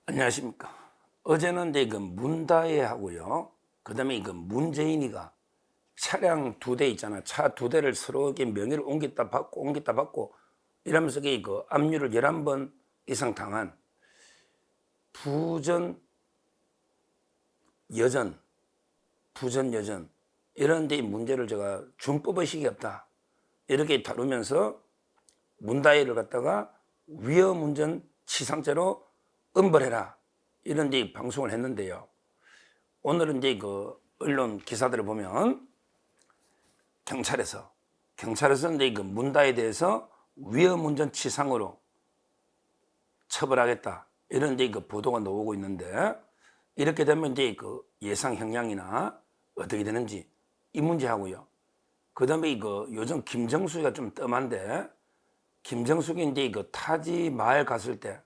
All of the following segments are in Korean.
안녕하십니까. 어제는 이제 그 문다혜 하고요. 그 다음에 그 문재인이가 차량 2대 있잖아. 차 2대를 서로 이렇게 명의를 옮겼다 받고 이러면서 그 압류를 11번 이상 당한 부전 여전, 이런 데 문제를 제가 준법의식이 없다. 이렇게 다루면서 문다혜를 갖다가 위험운전 치상죄로 엄벌해라. 이런 데 방송을 했는데요. 오늘은 이제 그 언론 기사들을 보면 경찰에서 이제 그 문다혜에 대해서 위험운전 치상으로 처벌하겠다. 이런 이제 그 보도가 나오고 있는데 이렇게 되면 이제 그 예상 형량이나 어떻게 되는지 이 문제하고요. 그 다음에 그 요즘 김정숙이가 좀 뜸한데 김정숙이 이제 그 타지 마을 갔을 때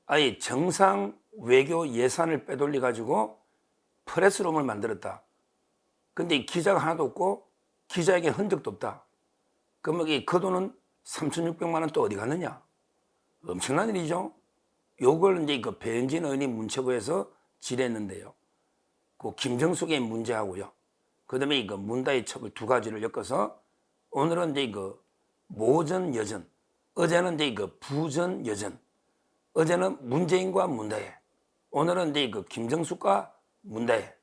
아예 정상 외교 예산을 빼돌려 가지고 프레스룸을 만들었다. 근데 기자가 하나도 없고 기자에게 흔적도 없다. 그러면 그 돈은 3,600만 원 또 어디 갔느냐? 엄청난 일이죠. 요걸 이제 그 배현진 의원이 문체부에서 질의했는데요. 그 김정숙의 문제하고요. 그 다음에 그 문다혜 처벌 두 가지를 엮어서 오늘은 이제 그 모전 여전, 어제는 이제 그 부전 여전, 어제는 문재인과 문다혜, 오늘은 이제 그 김정숙과 문다혜,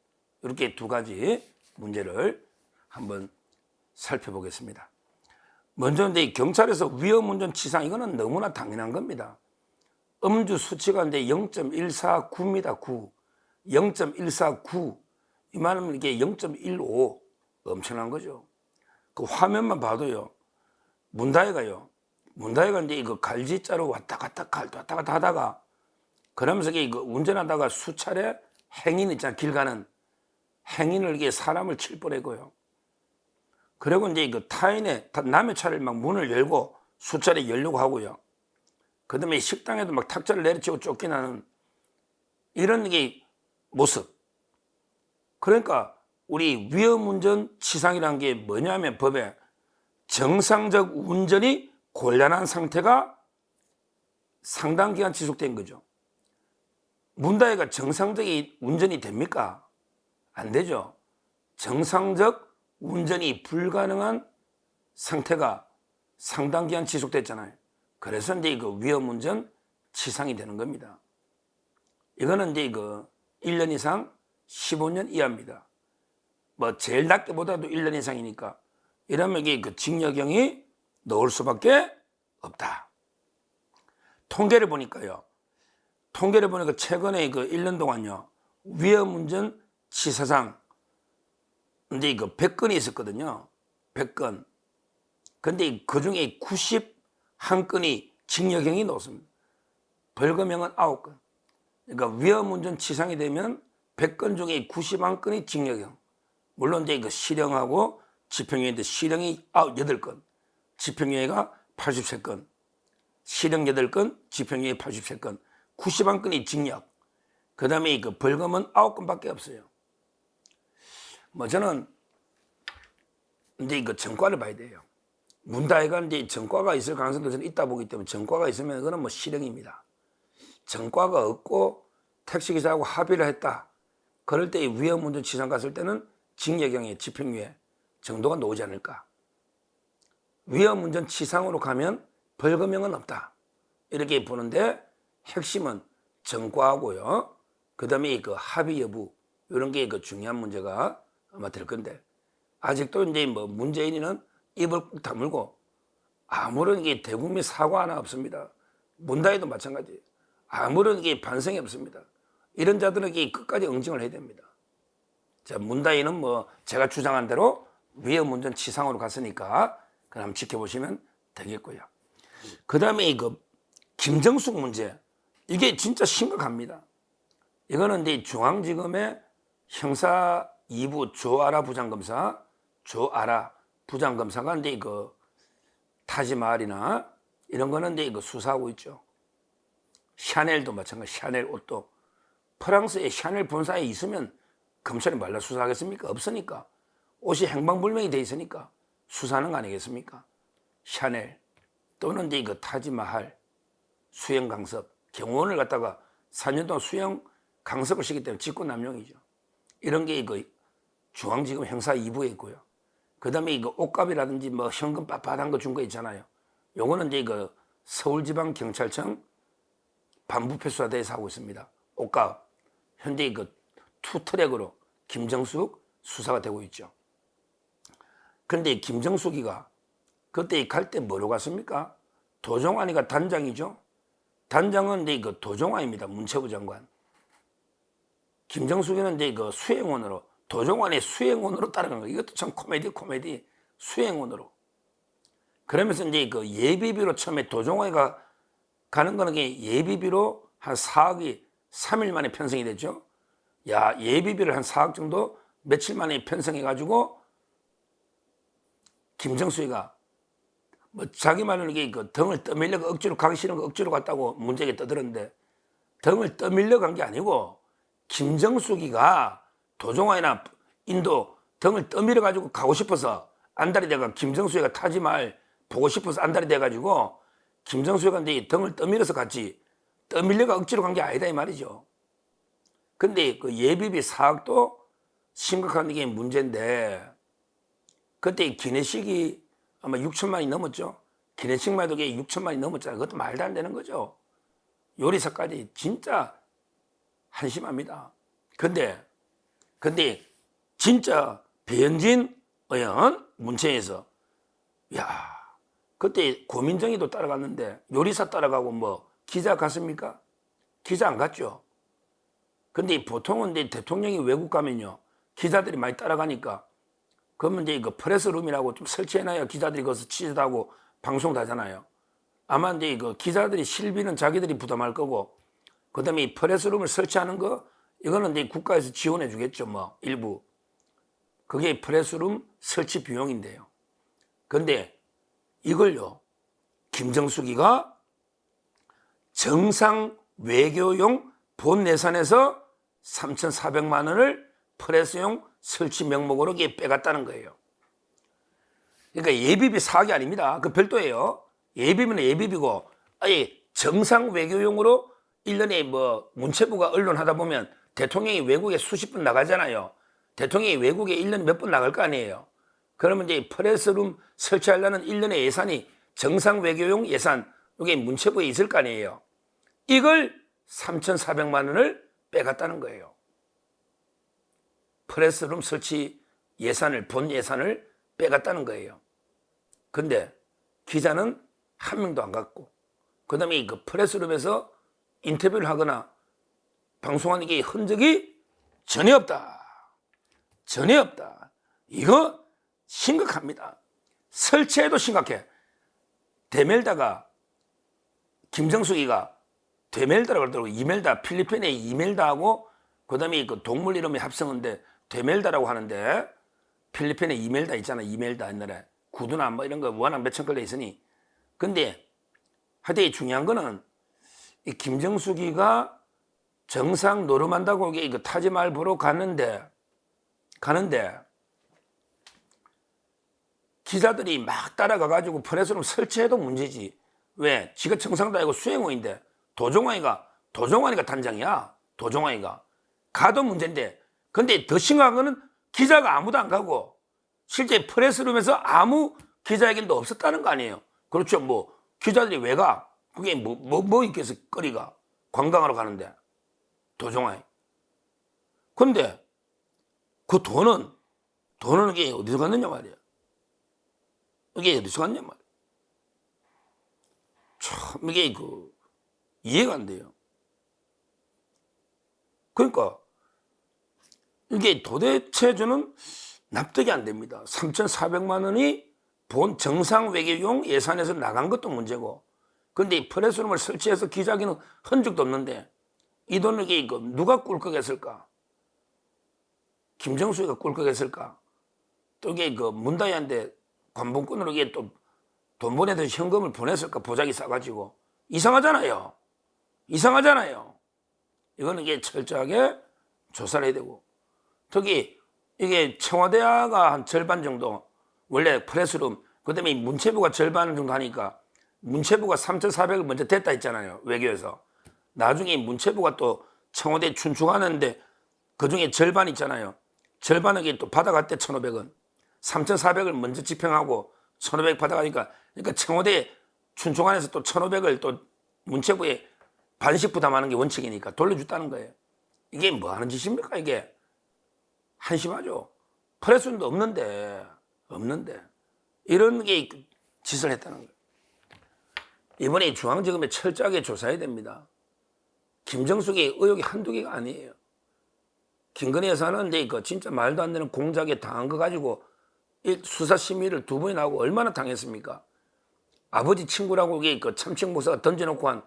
이렇게 두 가지 문제를 한번 살펴보겠습니다. 먼저 이제 경찰에서 위험운전 치상, 이거는 너무나 당연한 겁니다. 음주 수치가 이제 0.149입니다. 9. 0.149. 이 말은 이게 0.15. 엄청난 거죠. 그 화면만 봐도요. 문다혜가 이제 이거 갈지자로 왔다 갔다 하다가 그러면서 이거 운전하다가 수차례 행인 있잖아. 길 가는 행인을 이게 사람을 칠 뻔했고요. 그리고 이제 그 타인의 남의 차를 막 문을 열고 수차례 열려고 하고요. 그 다음에 식당에도 막 탁자를 내리치고 쫓겨나는 이런 게 모습. 그러니까 우리 위험운전 치상이라는 게 뭐냐면 법에 정상적 운전이 곤란한 상태가 상당 기간 지속된 거죠. 문다혜가 정상적인 운전이 됩니까? 안 되죠. 정상적 운전이 불가능한 상태가 상당 기간 지속됐잖아요. 그래서 이제 그 위험운전 치상이 되는 겁니다. 이거는 이제 그 1년 이상 15년 이하입니다. 뭐 제일 낮게 보다도 1년 이상이니까 이러면 이게 그 징역형이 나올 수밖에 없다. 통계를 보니까 최근에 그 1년 동안요. 위험운전 치사상 이제 그 100건이 있었거든요. 100건. 근데 그 중에 91건이 징역형이 나왔습니다. 벌금형은 9건. 그러니까 위험운전 치상이 되면 100건 중에 91건이 징역형. 물론 이제 그 실형하고 집행유예인데 실형이 8건, 집행유예가 83건, 실형 8건, 집행유예 83건, 91건이 징역. 그 다음에 그 벌금은 9건밖에 없어요. 뭐 저는 이제 그 전과를 봐야 돼요. 문다혜가 이제 전과가 있을 가능성도 저는 있다 보기 때문에 전과가 있으면 그거는 뭐 실형입니다. 전과가 없고 택시기사하고 합의를 했다. 그럴 때 위험운전 치상 갔을 때는 징역형의 집행유예 정도가 나오지 않을까. 위험운전 치상으로 가면 벌금형은 없다. 이렇게 보는데 핵심은 전과하고요. 그 다음에 그 합의 여부 이런 게 그 중요한 문제가 아마 될 건데 아직도 이제 뭐 문재인이는 입을 꾹 다물고 아무런 게 대국민 사과 하나 없습니다. 문다혜도 마찬가지예요. 아무런 게 반성이 없습니다. 이런 자들에게 끝까지 응징을 해야 됩니다. 자, 문다혜는 뭐 제가 주장한 대로 위험운전 치상으로 갔으니까 그럼 지켜보시면 되겠고요. 그 다음에 그 김정숙 문제, 이게 진짜 심각합니다. 이거는 이제 중앙지검의 형사 2부 조아라 부장검사가 이제 그 타지마할이나 이런 거는 이제 그 수사하고 있죠. 샤넬도 마찬가지, 샤넬 옷도 프랑스에 샤넬 본사에 있으면 검찰이 말라 수사하겠습니까? 없으니까. 옷이 행방불명이 돼 있으니까 수사하는 거 아니겠습니까? 샤넬 또는 이제 그 타지마할, 수영강섭 경호원을 갖다가 4년 동안 수행 강습을 시키기 때문에 직권남용이죠. 이런 게 그 중앙지검 형사 2부에 있고요. 그 다음에 이거 옷값이라든지 뭐 현금 빳빳한 거 준 거 있잖아요. 요거는 이제 그 서울지방경찰청 반부패수사대에서 하고 있습니다. 옷값. 현재 그 투트랙으로 김정숙 수사가 되고 있죠. 그런데 김정숙이가 그때 갈 때 뭐로 갔습니까? 도종환이가 단장이죠. 단장은 이제 그 도종환입니다. 문체부 장관. 김정숙이는 이제 그 수행원으로, 도종환의 수행원으로 따라간 거예요. 이것도 참 코미디. 수행원으로. 그러면서 이제 그 예비비로 처음에 도종환이가 가는 거는 예비비로 한 4억이 3일 만에 편성이 됐죠. 야, 예비비를 한 4억 정도 며칠 만에 편성해가지고 김정숙이가 뭐 자기 말로는 이게 그 등을 떠밀려가 억지로 가기 싫은 거 억지로 갔다고 문제가 떠들었는데 등을 떠밀려 간 게 아니고 김정숙이가 도종환이나 인도 등을 떠밀려 가지고 가고 싶어서 안달이 돼가 김정숙이가 타지말 보고 싶어서 안달이 돼가지고 김정숙이가 이제 등을 떠밀어서 갔지 떠밀려가 억지로 간 게 아니다 이 말이죠. 근데 그 예비비 사학도 심각한 게 문제인데 그때 기내식이 아마 6천만 원이 넘었죠. 기내식만 해도 6천만 원이 넘었잖아요. 그것도 말도 안 되는 거죠. 요리사까지 진짜 한심합니다. 근데 진짜 배현진 의원 문체에서 야 그때 고민정이도 따라갔는데 요리사 따라가고 뭐 기자 갔습니까? 기자 안 갔죠. 근데 보통은 이제 대통령이 외국 가면요 기자들이 많이 따라가니까 그러면 이제 그 프레스룸이라고 좀 설치해놔야 기자들이 거기서 취재하고 방송도 하잖아요. 아마 이제 그 기자들이 실비는 자기들이 부담할 거고 그다음에 이 프레스룸을 설치하는 거 이거는 이제 국가에서 지원해 주겠죠. 뭐 일부 그게 프레스룸 설치 비용인데요. 근데 이걸요 김정숙이가 정상 외교용 본 예산에서 3,400만 원을 프레스용 설치 명목으로 빼갔다는 거예요. 그러니까 예비비 사학이 아닙니다. 그 별도예요. 예비비는 예비비고 아예 정상 외교용으로 1년에 뭐 문체부가 언론 하다 보면 대통령이 외국에 수십 번 나가잖아요. 대통령이 외국에 1년에 몇 번 나갈 거 아니에요. 그러면 이제 프레스룸 설치하려는 1년의 예산이 정상 외교용 예산 이게 문체부에 있을 거 아니에요. 이걸 3,400만 원을 빼갔다는 거예요. 프레스룸 설치 예산을 본 예산을 빼갔다는 거예요. 근데 기자는 한 명도 안 갔고 그다음에 그 프레스룸에서 인터뷰를 하거나 방송하는 게 흔적이 전혀 없다. 전혀 없다. 이거 심각합니다. 설치해도 심각해. 데멜다가 김정숙이가 데멜다라고 그러더라고. 이멜다 필리핀의 이멜다하고 그다음에 그 동물 이름이 합성인데 데멜다라고 하는데 필리핀에 이멜다 있잖아. 이멜다 옛날에 구두나 뭐 이런 거 워낙 몇천 걸려 있으니 근데 하여튼 중요한 거는 이 김정숙이가 정상 노름한다고 이거 타지말 보러 가는데 기자들이 막 따라가가지고 프레스룸 설치해도 문제지. 왜? 지가 정상도 아니고 수행원인데 도종환이가 단장이야. 도종환이가 가도 문제인데 근데 더 심각한 거는 기자가 아무도 안 가고 실제 프레스룸에서 아무 기자회견도 없었다는 거 아니에요. 그렇죠. 뭐 기자들이 왜 가? 그게 뭐 있겠어 거리가 관광하러 가는데 도종환이. 근데 그 돈은 이게 어디서 갔느냐 말이야. 이게 어디서 갔냐 말이야. 참 이게 그 이해가 안 돼요. 그러니까 이게 도대체 저는 납득이 안 됩니다. 3,400만 원이 본 정상 외교용 예산에서 나간 것도 문제고 그런데 프레스룸을 설치해서 기자회견은 흔적도 없는데 이 돈을 이거 누가 꿀꺽했을까? 김정숙이가 꿀꺽했을까? 또 이게 그 문다희한테 관봉권으로 이게 또 돈 보내듯이 현금을 보냈을까? 보자기 싸가지고 이상하잖아요. 이거는 이게 철저하게 조사를 해야 되고 특히 이게 청와대가 한 절반 정도 원래 프레스룸 그다음에 문체부가 절반 정도 하니까 문체부가 3,400을 먼저 댔다 했잖아요. 외교에서 나중에 문체부가 또 청와대 춘추하는데 그중에 절반 있잖아요. 절반에게 또 받아갈 때 1,500원, 3,400을 먼저 집행하고 1,500 받아가니까, 그러니까 청와대 춘추관에서 또 1,500을 또 문체부에 반씩 부담하는 게 원칙이니까 돌려줬다는 거예요. 이게 뭐 하는 짓입니까, 이게? 한심하죠. 프레스도 없는데 이런 게 짓을 했다는 거예요. 이번에 중앙지검에 철저하게 조사해야 됩니다. 김정숙의 의혹이 한두 개가 아니에요. 김건희 여사는 이제 진짜 말도 안 되는 공작에 당한 거 가지고 수사 심의를 2번이나 하고 얼마나 당했습니까? 아버지 친구라고 참칭 목사가 던져놓고 한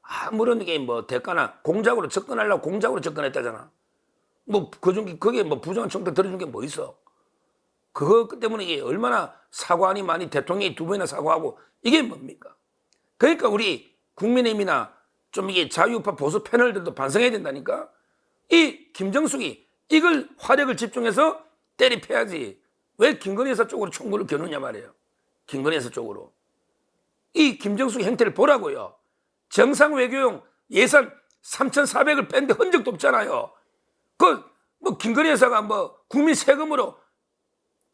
아무런 게 뭐 대가나 공작으로 접근하려고 공작으로 접근했다잖아. 뭐 그중 그게 뭐 부정한 청탁 들어준 게 뭐 있어? 그거 때문에 이게 얼마나 사과하니 많이 대통령이 2번이나 사과하고 이게 뭡니까? 그러니까 우리 국민의힘이나 좀 이게 자유우파 보수 패널들도 반성해야 된다니까. 이 김정숙이 이걸 화력을 집중해서 때리 패야지. 왜 김건희 여사 쪽으로 총구를 겨누냐 말이에요. 김건희 여사 쪽으로. 이 김정숙의 행태를 보라고요. 정상 외교용 예산 3,400을 뺀데 흔적도 없잖아요. 뭐 김건희 여사가 뭐 국민 세금으로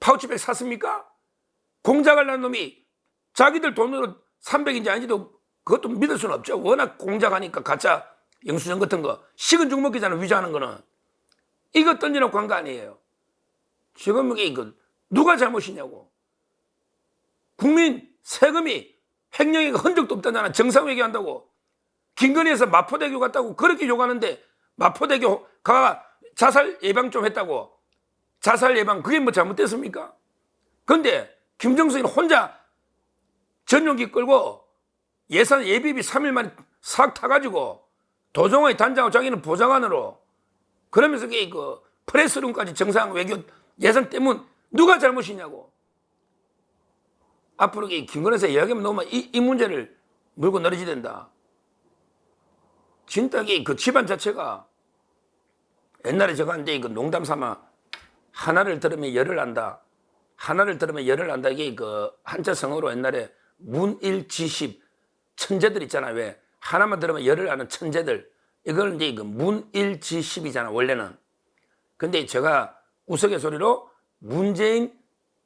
파우치백 샀습니까? 공작하려는 놈이 자기들 돈으로 300인지 아닌지도 그것도 믿을 수는 없죠. 워낙 공작하니까 가짜 영수증 같은 거 식은 죽 먹기잖아. 위조하는 거는. 이거 던져놓고 한 거 아니에요. 지금 이게 누가 잘못이냐고. 국민 세금이 횡령의 흔적도 없다잖아. 정상 외교한다고. 김건희에서 마포대교 갔다고 그렇게 욕하는데 마포대교 가 자살 예방 좀 했다고. 자살 예방 그게 뭐 잘못됐습니까? 그런데 김정숙이는 혼자 전용기 끌고 예산 예비비 3일 만에 싹 타가지고 도정의 단장하고 자기는 보좌관으로 그러면서 그 프레스룸까지 정상 외교 예산 때문 누가 잘못이냐고. 앞으로 김건희에서 이야기하면 너무 이 문제를 물고 늘어져야 된다. 진짜 그 집안 자체가 옛날에 제가 이제 농담 삼아 하나를 들으면 열을 안다. 하나를 들으면 열을 안다. 이게 그 한자 성어로 옛날에 문일지십 천재들 있잖아요. 왜? 하나만 들으면 열을 아는 천재들. 이걸 이제 문일지십이잖아, 원래는. 근데 제가 우스갯소리로 문재인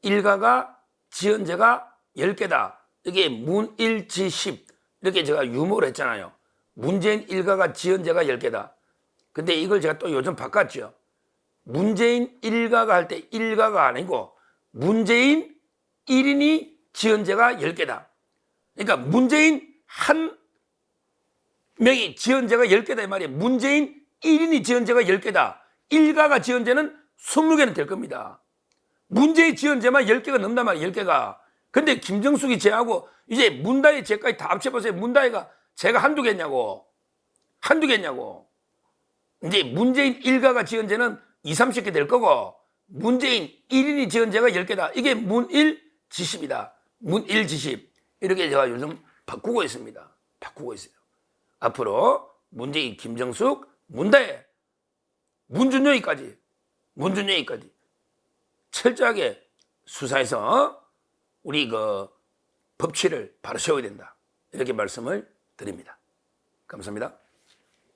일가가 지은 죄가 10개다. 이게 문일지십. 이렇게 제가 유머를 했잖아요. 문재인 일가가 지은 죄가 10개다. 근데 이걸 제가 또 요즘 바꿨죠. 문재인 일가가 할 때 일가가 아니고 문재인 1인이 지은 죄가 10개다. 그러니까 문재인 한 명이 지은 죄가 10개다 이 말이에요. 문재인 1인이 지은 죄가 10개다. 일가가 지은 죄는 20개는 될 겁니다. 문재인 지은 죄만 10개가 넘단 말이에요. 10개가. 근데 김정숙이 죄하고 이제 문다혜 죄까지 다 합쳐보세요. 문다혜가 죄가 한두 개냐고. 한두 개냐고. 이제 문재인 일가가 지은 죄는 20, 30개 될 거고 문재인 1인이 지은 죄가 10개다. 이게 문일지십이다. 문일지십. 이렇게 제가 요즘 바꾸고 있습니다. 바꾸고 있어요. 앞으로 문재인, 김정숙, 문다혜, 문준영이까지 철저하게 수사해서 우리 그 법치를 바로 세워야 된다. 이렇게 말씀을 드립니다. 감사합니다.